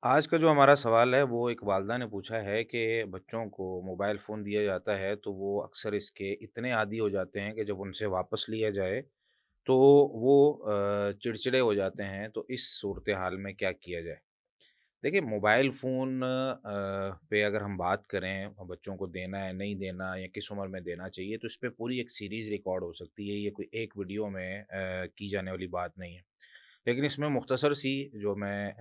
आज का जो हमारा सवाल है वो एक वालदा ने पूछा है कि बच्चों को मोबाइल फ़ोन दिया जाता है तो वो अक्सर इसके इतने आदी हो जाते हैं कि जब उनसे वापस लिया जाए तो वो चिड़चिड़े हो जाते हैं। तो इस सूरत हाल में क्या किया जाए? देखिए, मोबाइल फ़ोन पे अगर हम बात करें बच्चों को देना है नहीं देना या किस उम्र में देना चाहिए, तो इस पे पूरी एक सीरीज़ रिकॉर्ड हो सकती है। ये कोई एक वीडियो में की जाने वाली बात नहीं है। लेकिन इसमें मुख्तसर सी जो मैं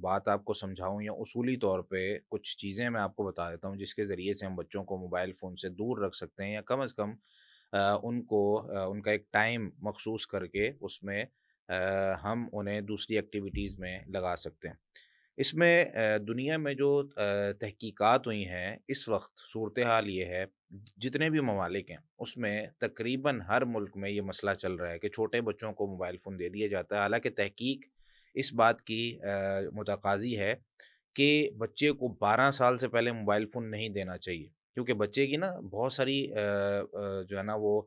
बात आपको समझाऊँ या उसूली तौर पे कुछ चीज़ें मैं आपको बता देता हूँ जिसके ज़रिए से हम बच्चों को मोबाइल फ़ोन से दूर रख सकते हैं या कम से कम उनको उनका एक टाइम मख़सूस करके उसमें हम उन्हें दूसरी एक्टिविटीज़ में लगा सकते हैं। इसमें दुनिया में जो तहकीकात हुई हैं, इस वक़्त सूरत-ए-हाल ये है, जितने भी ममालिक हैं, उसमें तकरीबन हर मुल्क में ये मसला चल रहा है कि छोटे बच्चों को मोबाइल फ़ोन दे दिया जाता है। हालाँकि तहकीक इस बात की मुतकाज़ी है कि बच्चे को 12 साल से पहले मोबाइल फ़ोन नहीं देना चाहिए। क्योंकि बच्चे की ना बहुत सारी जो है ना वो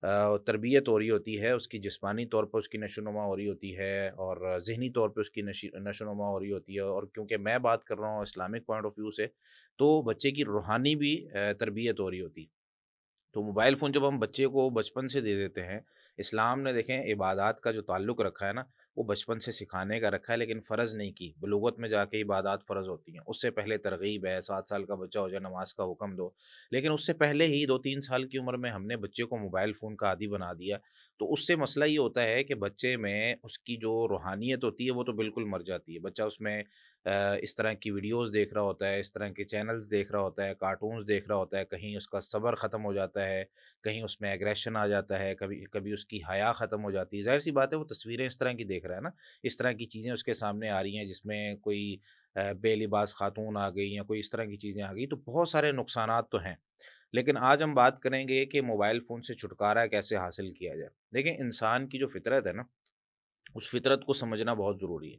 तरबियत हो रही होती है, उसकी जिस्मानी तौर पर उसकी नशो-नुमा हो रही होती है और ज़हनी तौर पे उसकी नशो-नुमा हो रही होती है। और क्योंकि मैं बात कर रहा हूँ इस्लामिक पॉइंट ऑफ व्यू से, तो बच्चे की रूहानी भी तरबियत हो रही होती है। तो मोबाइल फ़ोन जब हम बच्चे को बचपन से दे देते हैं, इस्लाम ने देखें इबादत का जो ताल्लुक रखा है ना, वो बचपन से सिखाने का रखा है लेकिन फ़र्ज़ नहीं की। बलूगत में जाके इबादत फ़र्ज़ होती हैं। उससे पहले तरग़ीब है, 7 साल का बच्चा हो जाए नमाज़ का हुक्म दो। लेकिन उससे पहले ही 2-3 साल की उम्र में हमने बच्चे को मोबाइल फ़ोन का आदी बना दिया। तो उससे मसला ये होता है कि बच्चे में उसकी जो रूहानियत होती है वो तो बिल्कुल मर जाती है। बच्चा उसमें इस तरह की वीडियोज़ देख रहा होता है, इस तरह के चैनल्स देख रहा होता है, कार्टून्स देख रहा होता है, कहीं उसका सब्र ख़त्म हो जाता है, कहीं उसमें एग्रेशन आ जाता है, कभी कभी उसकी हया ख़त्म हो जाती है। ज़ाहिर-सी बात है वो तस्वीरें इस तरह की देख रहा है ना, इस तरह की चीज़ें उसके सामने आ रही हैं जिसमें कोई बेलिबास खातून आ गई या कोई इस तरह की चीज़ें आ गई, तो बहुत सारे नुकसानात तो हैं। लेकिन आज हम बात करेंगे कि मोबाइल फ़ोन से छुटकारा कैसे हासिल किया जाए। देखिए, इंसान की जो फ़ितरत है ना, उस फ़ितरत को समझना बहुत ज़रूरी है।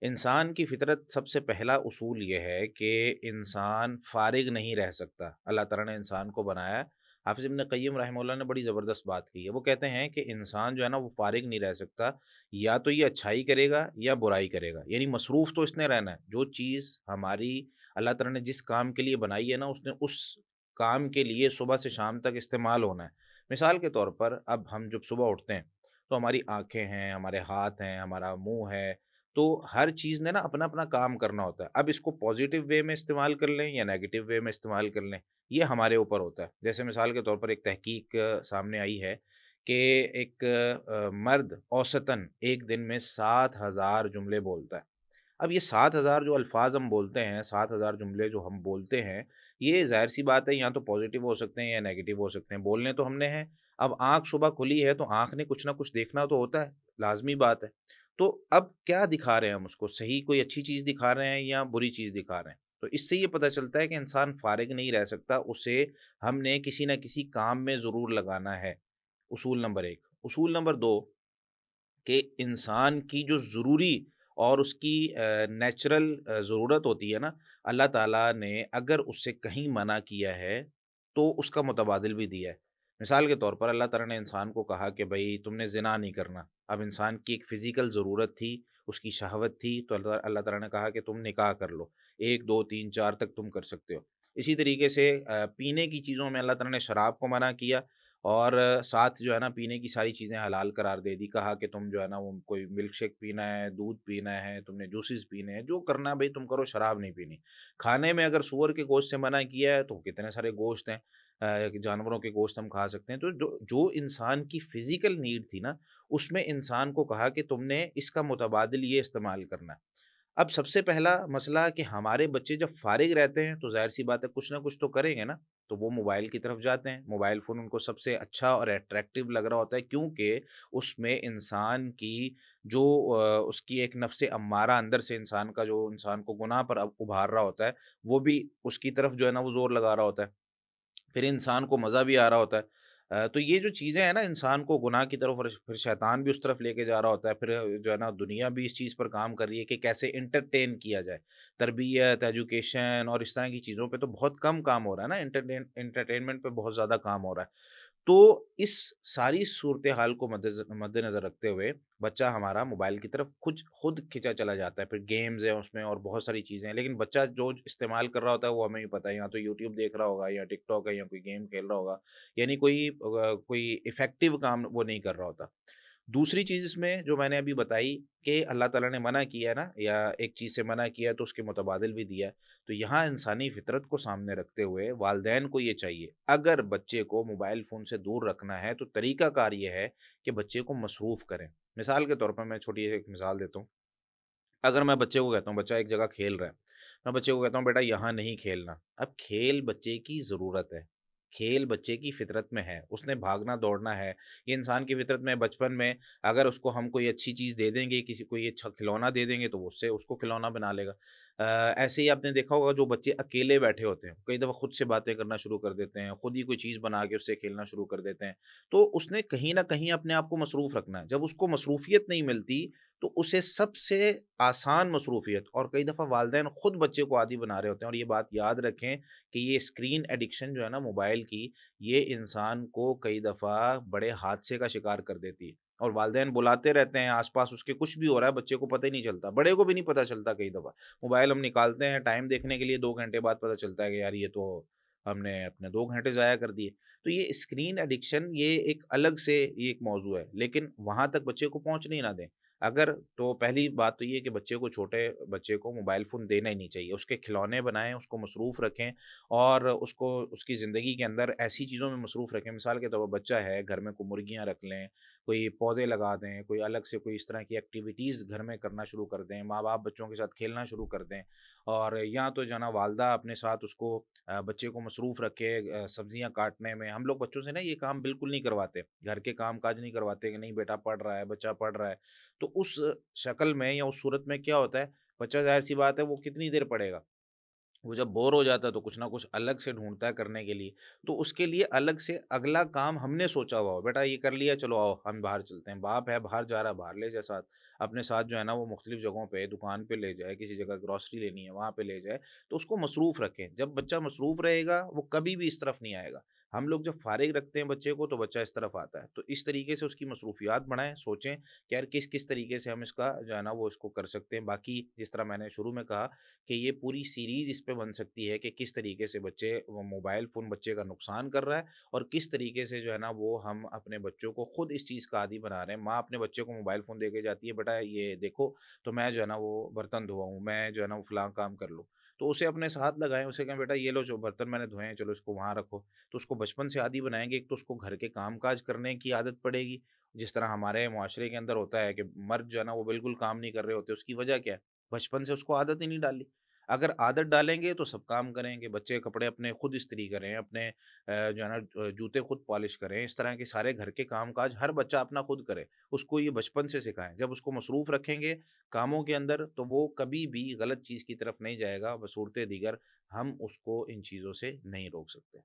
इंसान की फ़ितरत सबसे पहला उसूल ये है कि इंसान फ़ारिग नहीं रह सकता। अल्लाह ताला ने इंसान को बनाया है। हाफ़िज़ इब्न क़य्यिम रहमतुल्लाह ने बड़ी ज़बरदस्त बात की है। वो कहते हैं कि इंसान जो है ना वो फ़ारिग नहीं रह सकता, या तो ये अच्छाई करेगा या बुराई करेगा। यानी मसरूफ़ तो इसने रहना है। जो चीज़ हमारी अल्लाह ताला ने जिस काम के लिए बनाई है ना, उसने उस काम के लिए सुबह से शाम तक इस्तेमाल होना है। मिसाल के तौर पर अब हम जब सुबह उठते हैं, तो हमारी आँखें हैं, हमारे हाथ हैं, हमारा मुँह है, तो हर चीज़ ने ना अपना-अपना काम करना होता है। अब इसको पॉज़िटिव वे में इस्तेमाल कर लें या नेगेटिव वे में इस्तेमाल कर लें, ये हमारे ऊपर होता है। जैसे मिसाल के तौर पर एक तहकीक सामने आई है कि एक मर्द औसतन 1 दिन में 7,000 जुमले बोलता है। अब ये 7,000 जो अल्फ़ाज़ हम बोलते हैं, 7,000 जुमले जो हम बोलते हैं, ये ज़ाहिर-सी बात है या तो पॉज़िटिव हो सकते हैं या नेगेटिव हो सकते हैं। बोलने तो हमने हैं, अब आँख सुबह खुली है तो आँख ने कुछ न कुछ देखना तो होता है, लाज़मी बात है। तो अब क्या दिखा रहे हैं हम उसको, सही कोई अच्छी चीज़ दिखा रहे हैं या बुरी चीज़ दिखा रहे हैं? तो इससे ये पता चलता है कि इंसान फ़ारिग नहीं रह सकता, उसे हमने किसी न किसी काम में ज़रूर लगाना है। उसूल नंबर 1। उसूल नंबर 2, कि इंसान की जो ज़रूरी और उसकी नेचुरल ज़रूरत होती है ना, अल्लाह ताला ने अगर उससे कहीं मना किया है, तो उसका मुतबादिल भी दिया है। मिसाल के तौर पर अल्लाह ताला ने इंसान को कहा कि भई तुमने ज़िना नहीं करना। अब इंसान की एक फ़िज़िकल ज़रूरत थी, उसकी शहवत थी, तो अल्लाह ताला ने कहा कि तुम निकाह कर लो। 1, 2, 3, 4 तक तुम कर सकते हो। इसी तरीके से पीने की चीज़ों में अल्लाह ताला ने शराब को मना किया और साथ जो है ना पीने की सारी चीज़ें हलाल करार दे दी। कहा कि तुम जो है ना वो कोई मिल्क शेक पीना है, दूध पीना है, तुमने जूसेस पीने हैं, जो करना है भई तुम करो, शराब नहीं पीनी। खाने में अगर सूअर के गोश्त से मना किया है तो कितने सारे गोश्त हैं, जानवरों के गोश्त हम खा सकते हैं। तो जो जो इंसान की फ़िज़िकल नीड थी ना, उसमें इंसान को कहा कि तुमने इसका मुतबादिल ये इस्तेमाल करना है। अब सबसे पहला मसला कि हमारे बच्चे जब फ़ारिग रहते हैं तो ज़ाहिर-सी बात है कुछ ना कुछ तो करेंगे ना, तो वो मोबाइल की तरफ जाते हैं। मोबाइल फ़ोन उनको सबसे अच्छा और अट्रैक्टिव लग रहा होता है, क्योंकि उसमें इंसान की जो उसकी एक नफ़्स अम्मारा अंदर से इंसान का जो इंसान को गुनाह पर अब उभार रहा होता है, वो भी उसकी तरफ जो है ना वो ज़ोर लगा रहा होता है। फिर इंसान को मज़ा भी आ रहा होता है। तो ये जो चीज़ें हैं ना इंसान को गुनाह की तरफ और फिर शैतान भी उस तरफ लेके जा रहा होता है। फिर जो है ना दुनिया भी इस चीज़ पर काम कर रही है कि कैसे एंटरटेन किया जाए। तरबियत, एजुकेशन और इस तरह की चीज़ों पे तो बहुत कम काम हो रहा है ना, एंटरटेनमेंट पे बहुत ज़्यादा काम हो रहा है। تو इस सारी सूरत-ए-हाल को मद्देनज़र रखते हुए बच्चा हमारा मोबाइल की तरफ खुद खुद खिंचा चला जाता है। फिर गेम्स हैं उसमें और बहुत सारी चीज़ें हैं, लेकिन बच्चा जो इस्तेमाल कर रहा होता है वो हमें भी पता है, या तो यूट्यूब देख रहा होगा या टिकटॉक है या कोई गेम खेल रहा होगा, यानी कोई इफ़ेक्टिव काम वो नहीं कर रहा होता। दूसरी चीज़ इसमें जो मैंने अभी बताई कि अल्लाह ताला ने मना किया है ना, या एक चीज़ से मना किया है तो उसके मुतबादिल भी दिया है। तो यहाँ इंसानी फ़ितरत को सामने रखते हुए वालिदैन को ये चाहिए, अगर बच्चे को मोबाइल फ़ोन से दूर रखना है तो तरीक़ाकार ये है कि बच्चे को मसरूफ़ करें। मिसाल के तौर पर मैं छोटी एक मिसाल देता हूँ। अगर मैं बच्चे को कहता हूँ, बच्चा एक जगह खेल रहा है, मैं बच्चे को कहता हूँ बेटा यहाँ नहीं खेलना। अब खेल बच्चे की ज़रूरत है, खेल बच्चे की फ़ितरत में है, उसने भागना-दौड़ना है, ये इंसान की फ़ितरत में बचपन में अगर उसको हम कोई अच्छी चीज़ दे देंगे, किसी को ये अच्छा खिलौना दे देंगे तो वो उससे उसको खिलौना बना लेगा। ऐसे ही आपने देखा होगा जो बच्चे अकेले बैठे होते हैं, कई दफ़ा खुद से बातें करना शुरू कर देते हैं, खुद ही कोई चीज़ बना के उससे खेलना शुरू कर देते हैं। तो उसने कहीं न कहीं अपने आप को मसरूफ़ रखना है, जब उसको मसरूफ़ियत नहीं मिलती तो उसे सबसे आसान मसरूफ़ियत, और कई दफ़ा वालिदैन खुद बच्चे को आदी बना रहे होते हैं, और ये बात याद रखें कि ये स्क्रीन एडिक्शन जो है ना मोबाइल की, ये इंसान को कई दफ़ा बड़े हादसे का शिकार कर देती है। और वालिदैन बुलाते रहते हैं, आस-पास उसके कुछ भी हो रहा है, बच्चे को पता ही नहीं चलता, बड़े को भी नहीं पता चलता कई दफ़ा। मोबाइल हम निकालते हैं टाइम देखने के लिए, 2 घंटे बाद पता चलता है कि यार ये तो हमने अपने 2 घंटे ज़ाया कर दिए। तो ये स्क्रीन एडिक्शन ये एक अलग से ये एक मौज़ू है, लेकिन वहाँ तक बच्चे को पहुँचने ही ना दें। अगर तो पहली बात तो ये है कि बच्चे को, छोटे बच्चे को मोबाइल फ़ोन देना ही नहीं चाहिए। उसके खिलौने बनाएँ, उसको मसरूफ़ रखें और उसको उसकी ज़िंदगी के अंदर ऐसी चीज़ों में मसरूफ़ रखें। मिसाल के तौर पर बच्चा है, घर में कोई मुर्गियाँ रख लें, कोई पौधे लगा दें, कोई अलग से कोई इस तरह की एक्टिविटीज़ घर में करना शुरू कर दें, माँ-बाप बच्चों के साथ खेलना शुरू कर दें। और या तो जो है ना वालिदा अपने साथ उसको बच्चे को मसरूफ़ रखे सब्ज़ियाँ काटने में। हम लोग बच्चों से ना ये काम बिल्कुल नहीं करवाते, घर के काम-काज नहीं करवाते कि नहीं बेटा पढ़ रहा है, बच्चा पढ़ रहा है। तो उस शक्ल में या उस सूरत में क्या होता है, बच्चा ज़ाहिर-सी बात है वो कितनी देर पढ़ेगा? वो जब बोर हो जाता है तो कुछ ना कुछ अलग से ढूँढता है करने के लिए। तो उसके लिए अलग से अगला काम हमने सोचा हुआ हो, बेटा ये कर लिया, चलो आओ हम बाहर चलते हैं। बाप है बाहर जा रहा है, बाहर ले जाए साथ। अपने साथ जो है ना वो मुख्तलिफ़ जगहों पे, दुकान पे ले जाए, किसी जगह ग्रोसरी लेनी है वहाँ पे ले जाए, तो उसको मसरूफ़ रखें। जब बच्चा मसरूफ़ रहेगा वो कभी भी इस तरफ नहीं आएगा। हम लोग जब फ़ारिग रखते हैं बच्चे को तो बच्चा इस तरफ आता है। तो इस तरीके से उसकी मसरूफ़ियात बढ़ाएँ, सोचें कि यार किस-किस तरीके से हम इसका जो है ना वो इसको कर सकते हैं। बाकी जिस तरह मैंने शुरू में कहा कि ये पूरी सीरीज़ इस पे बन सकती है कि किस तरीके से बच्चे वो मोबाइल फ़ोन बच्चे का नुकसान कर रहा है, और किस तरीके से जो है ना वो हम अपने बच्चों को खुद इस चीज़ का आदी बना रहे हैं। माँ अपने बच्चे को मोबाइल फ़ोन दे के जाती है, बेटा ये देखो, तो मैं जो है ना वो बर्तन धोआऊँ, मैं जो है ना वो फलाँ काम कर लूँ। तो उसे अपने साथ लगाएँ, उसे कहें बेटा ये लो जो बर्तन मैंने धोए हैं, चलो इसको वहाँ रखो। तो उसको बचपन से आदी बनाएँगे, एक तो उसको घर के काम-काज करने की आदत पड़ेगी, जिस तरह हमारे मुआशरे के अंदर होता है कि मर्द जो है ना वो बिल्कुल काम नहीं कर रहे होते, उसकी वजह क्या है? बचपन से उसको आदत ही नहीं डाली। अगर आदत डालेंगे तो सब काम करेंगे, बच्चे कपड़े अपने खुद इस्त्री करें, अपने जो है ना जूते खुद पॉलिश करें, इस तरह के सारे घर के काम-काज हर बच्चा अपना खुद करे। उसको ये बचपन से सिखाएँ, जब उसको मसरूफ़ रखेंगे कामों के अंदर तो वो कभी भी गलत चीज़ की तरफ नहीं जाएगा, बसूरत दीगर हम उसको इन चीज़ों से नहीं रोक सकते।